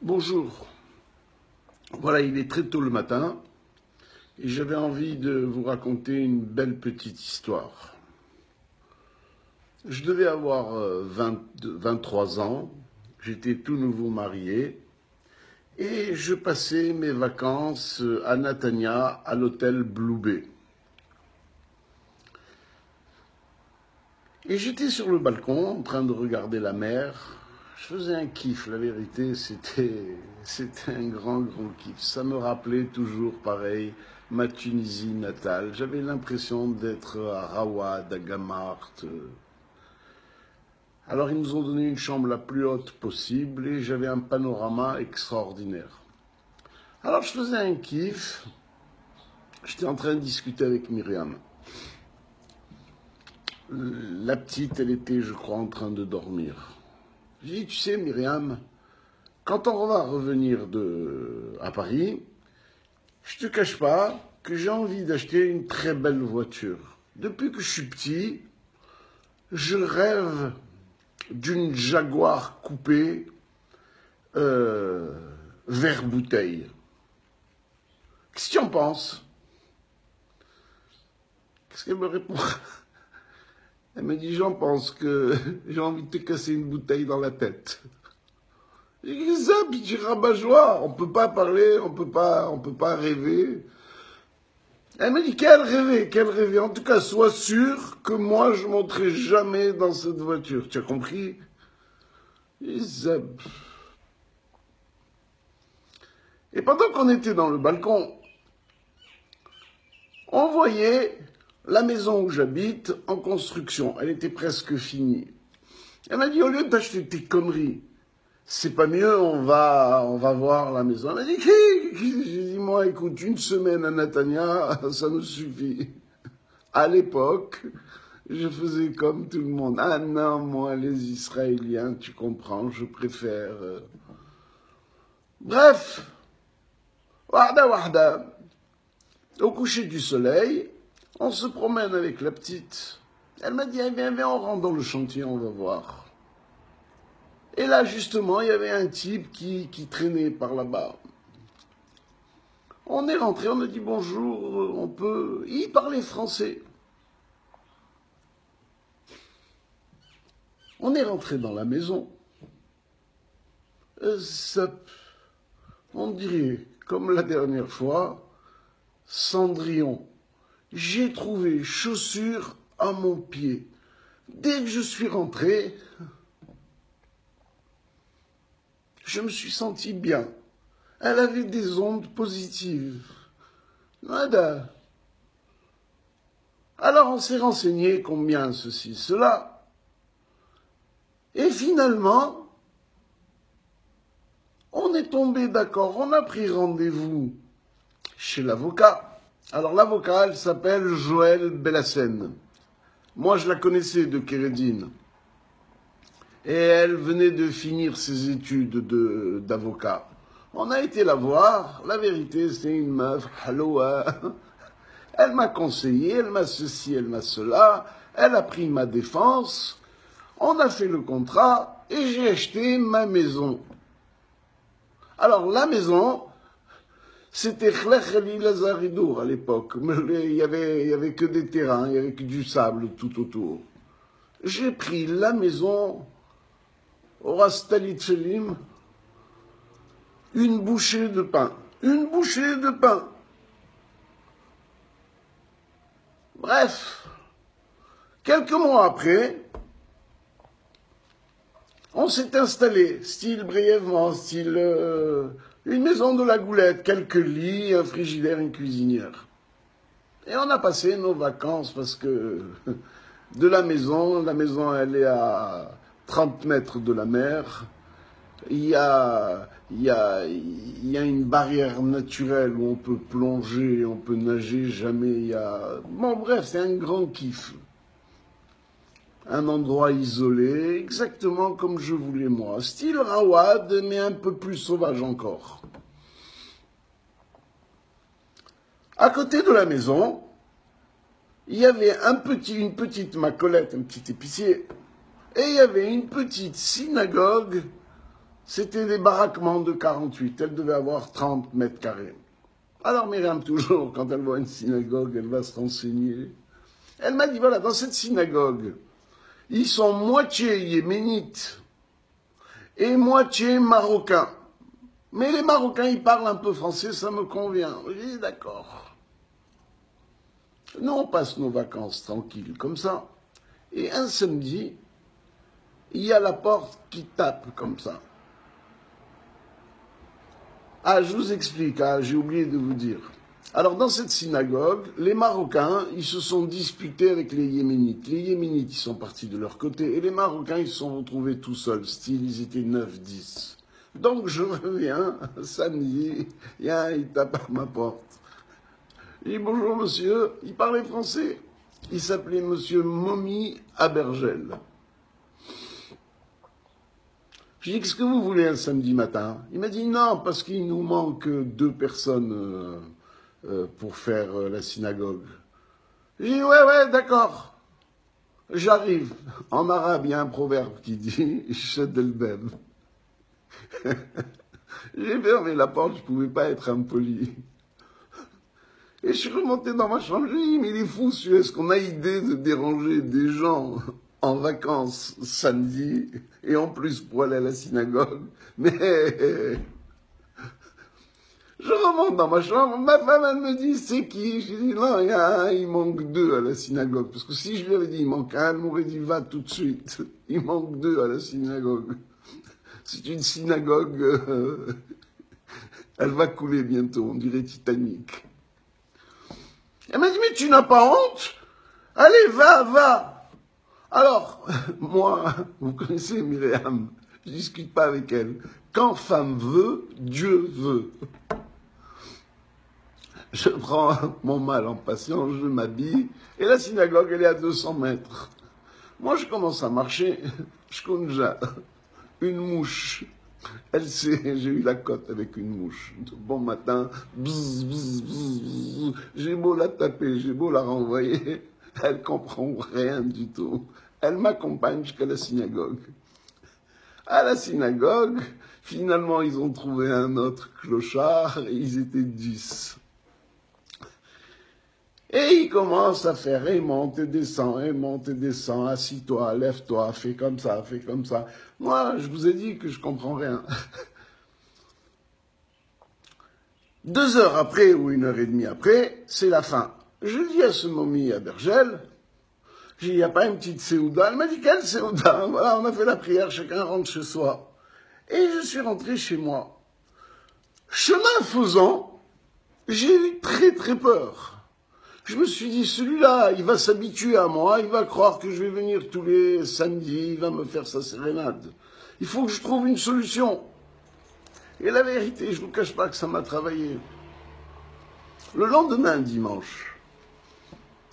Bonjour, voilà, il est très tôt le matin et j'avais envie de vous raconter une belle petite histoire. Je devais avoir 23 ans, j'étais tout nouveau marié et je passais mes vacances à Natania à l'hôtel Blue Bay. Et j'étais sur le balcon en train de regarder la mer. Je faisais un kiff, la vérité, c'était un grand kiff. Ça me rappelait toujours, pareil, ma Tunisie natale. J'avais l'impression d'être à Rawad, à Gamart. Alors ils nous ont donné une chambre la plus haute possible et j'avais un panorama extraordinaire. Alors je faisais un kiff. J'étais en train de discuter avec Myriam. La petite, elle était, je crois, en train de dormir. J'ai dit, tu sais, Myriam, quand on va revenir à Paris, je te cache pas que j'ai envie d'acheter une très belle voiture. Depuis que je suis petit, je rêve d'une Jaguar coupée vert bouteille. Qu'est-ce que tu en penses? Qu'est-ce qu'elle me répond? Elle me dit, j'en pense que j'ai envie de te casser une bouteille dans la tête. J'ai dit, ça, petit rabat-joie, on peut pas parler, on peut pas rêver. Elle me dit, quel rêver. En tout cas, sois sûr que moi, je monterai jamais dans cette voiture. Tu as compris? Et pendant qu'on était dans le balcon, on voyait la maison où j'habite en construction. Elle était presque finie. Elle m'a dit, au lieu d'acheter tes conneries, c'est pas mieux, on va voir la maison. Elle m'a dit, j'ai dit, moi, écoute, une semaine à Natania, ça nous suffit. À l'époque, je faisais comme tout le monde. Ah non, moi, les Israéliens, tu comprends, je préfère. Bref, wahda. Au coucher du soleil, on se promène avec la petite. Elle m'a dit, eh viens, on rentre dans le chantier, on va voir. Et là, justement, il y avait un type qui traînait par là-bas. On est rentré, on a dit bonjour, on peut... Il parlait français. On est rentré dans la maison. On dirait, comme la dernière fois, Cendrillon. J'ai trouvé chaussures à mon pied. Dès que je suis rentré, je me suis senti bien. Elle avait des ondes positives. Nada. Alors on s'est renseigné combien ceci, cela. Et finalement, on est tombé d'accord, on a pris rendez-vous chez l'avocat. Alors l'avocat, elle s'appelle Joël Bellassène. Moi, je la connaissais de Kéredine. Et elle venait de finir ses études d'avocat. On a été la voir. La vérité, c'est une meuf, halloua. Elle m'a conseillé, elle m'a ceci, elle m'a cela. Elle a pris ma défense. On a fait le contrat et j'ai acheté ma maison. Alors, la maison, c'était Khlech Lazaridour à l'époque. Il y avait que des terrains, il y avait que du sable tout autour. J'ai pris la maison au Rastalit Felim, une bouchée de pain. Une bouchée de pain. Bref, quelques mois après, on s'est installé, brièvement, une maison de la Goulette, quelques lits, un frigidaire, une cuisinière. Et on a passé nos vacances parce que de la maison elle est à 30 mètres de la mer. Il y a une barrière naturelle où on peut plonger, on peut nager, jamais il y a... Bon bref, c'est un grand kiff. Un endroit isolé, exactement comme je voulais moi. Style Rawad, mais un peu plus sauvage encore. À côté de la maison, il y avait une petite macolette, un petit épicier, et il y avait une petite synagogue C'était des baraquements de 48. Elle devait avoir 30 mètres carrés. Alors Myriam, toujours, quand elle voit une synagogue, elle va se renseigner. Elle m'a dit, voilà, dans cette synagogue, ils sont moitié yéménites et moitié marocains. Mais les Marocains, ils parlent un peu français, ça me convient. J'ai dit, d'accord. Nous, on passe nos vacances tranquilles, comme ça. Et un samedi, il y a la porte qui tape, comme ça. Ah, je vous explique, ah, j'ai oublié de vous dire. Alors, dans cette synagogue, les Marocains, ils se sont disputés avec les Yéménites. Les Yéménites, ils sont partis de leur côté, et les Marocains, ils se sont retrouvés tout seuls, style, ils étaient 9-10. Donc, je reviens, samedi, il tape à ma porte. Il dit, bonjour monsieur, il parlait français. Il s'appelait monsieur Momi Abergel. Je lui ai dit, qu'est-ce que vous voulez un samedi matin? Il m'a dit, non, parce qu'il nous manque 2 personnes pour faire la synagogue. J'ai dit, ouais, d'accord. J'arrive. En arabe, il y a un proverbe qui dit, Shad el-Beb. J'ai fermé la porte, je ne pouvais pas être impoli. Et je suis remonté dans ma chambre, j'ai dit, mais il est fou celui-là, est-ce qu'on a idée de déranger des gens en vacances samedi, et en plus pour aller à la synagogue? Mais je remonte dans ma chambre, ma femme elle me dit, c'est qui? J'ai dit, non, il manque 2 à la synagogue. Parce que si je lui avais dit, il manque un, elle m'aurait dit, va tout de suite. Il manque 2 à la synagogue. C'est une synagogue, elle va couler bientôt, on dirait Titanic. Elle m'a dit, mais tu n'as pas honte? Allez, va. Alors, moi, vous connaissez Myriam, je ne discute pas avec elle. Quand femme veut, Dieu veut. Je prends mon mal en patience, je m'habille, et la synagogue, elle est à 200 mètres. Moi, je commence à marcher, je compte déjà une mouche. Elle sait, j'ai eu la cote avec une mouche. Bon matin, bzz, bzz, bzz, bzz. J'ai beau la taper, j'ai beau la renvoyer, elle comprend rien du tout. Elle m'accompagne jusqu'à la synagogue. À la synagogue, finalement, ils ont trouvé un autre clochard, et ils étaient 10. Et il commence à faire, et monte et descend, assis-toi, lève-toi, fais comme ça, fais comme ça. Moi, je vous ai dit que je comprends rien. 2 heures après, ou 1 heure et demie après, c'est la fin. Je dis à ce Momi à Bergel, il n'y a pas une petite séouda? Elle m'a dit, quelle séouda? Voilà, on a fait la prière, chacun rentre chez soi. Et je suis rentré chez moi. Chemin faisant, j'ai eu très très peur. Je me suis dit, celui-là, il va s'habituer à moi, il va croire que je vais venir tous les samedis, il va me faire sa sérénade. Il faut que je trouve une solution. Et la vérité, je ne vous cache pas que ça m'a travaillé. Le lendemain, dimanche,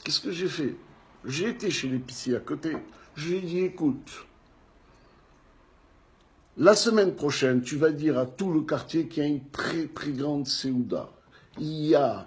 qu'est-ce que j'ai fait? J'ai été chez l'épicier à côté. Je lui ai dit, écoute, la semaine prochaine, tu vas dire à tout le quartier qu'il y a une très très grande séouda. Il y a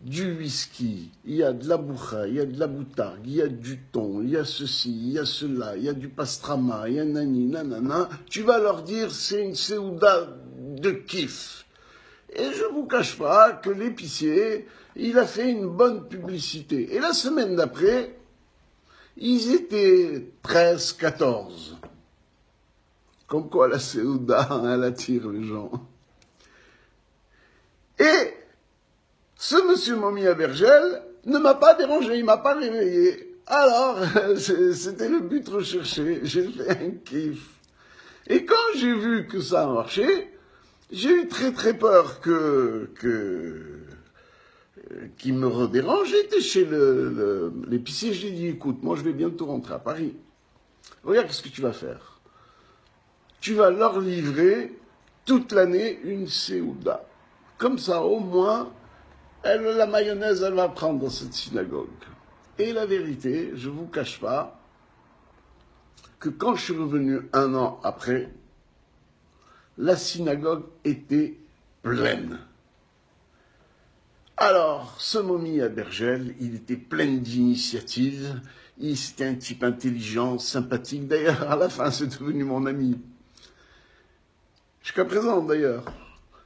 du whisky, il y a de la boucha, il y a de la boutargue, il y a du thon, il y a ceci, il y a cela, il y a du pastrama, il y a nani, nanana. Tu vas leur dire, c'est une séouda de kiff. Et je ne vous cache pas que l'épicier, il a fait une bonne publicité. Et la semaine d'après, ils étaient 13, 14. Comme quoi la séouda, elle attire les gens. Et ce monsieur Momi Abergel ne m'a pas dérangé, il ne m'a pas réveillé. Alors, c'était le but recherché, j'ai fait un kiff. Et quand j'ai vu que ça a marché, j'ai eu très très peur qu'il me redérange. J'étais chez l'épicier, j'ai dit, écoute, moi je vais bientôt rentrer à Paris. Regarde qu'est-ce que tu vas faire. Tu vas leur livrer toute l'année une séouda. Comme ça, au moins, la mayonnaise, elle va prendre dans cette synagogue. Et la vérité, je ne vous cache pas, que quand je suis revenu 1 an après, la synagogue était pleine. Alors, ce Momi à Bergel, il était plein d'initiatives, c'était un type intelligent, sympathique, d'ailleurs, à la fin, c'est devenu mon ami. jusqu'à présent d'ailleurs.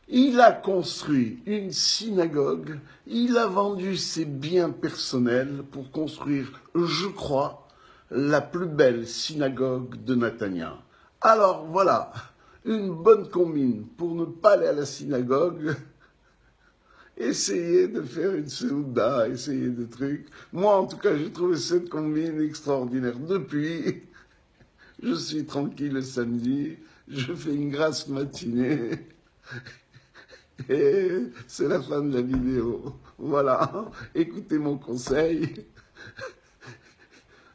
Il a construit une synagogue, il a vendu ses biens personnels pour construire, je crois, la plus belle synagogue de Netanya. Alors voilà, une bonne combine pour ne pas aller à la synagogue, essayer de faire une seouda, essayer des trucs. Moi en tout cas j'ai trouvé cette combine extraordinaire. Depuis, je suis tranquille le samedi, je fais une grasse matinée. Et c'est la fin de la vidéo. Voilà, écoutez mon conseil.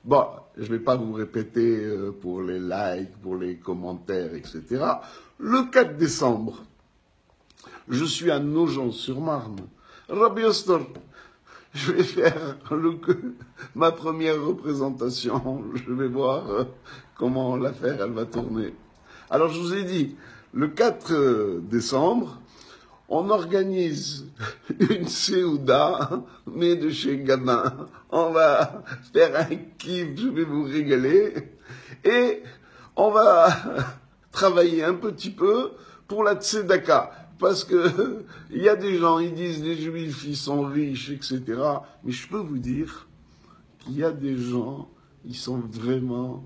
Bon, je ne vais pas vous répéter pour les likes, pour les commentaires, etc. Le 4 décembre, je suis à Nogent-sur-Marne. Rabbi Ostor, je vais faire ma première représentation. Je vais voir comment l'affaire elle va tourner. Alors je vous ai dit, le 4 décembre, on organise une Seouda, mais de chez Gabin. On va faire un kiff, je vais vous régaler. Et on va travailler un petit peu pour la Tzedaka. Parce que il y a des gens, ils disent les Juifs, ils sont riches, etc. Mais je peux vous dire qu'il y a des gens, ils sont vraiment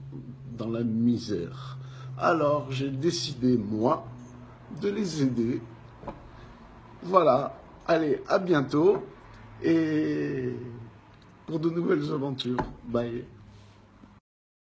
dans la misère. Alors j'ai décidé, moi, de les aider. Voilà, allez, à bientôt et pour de nouvelles aventures. Bye.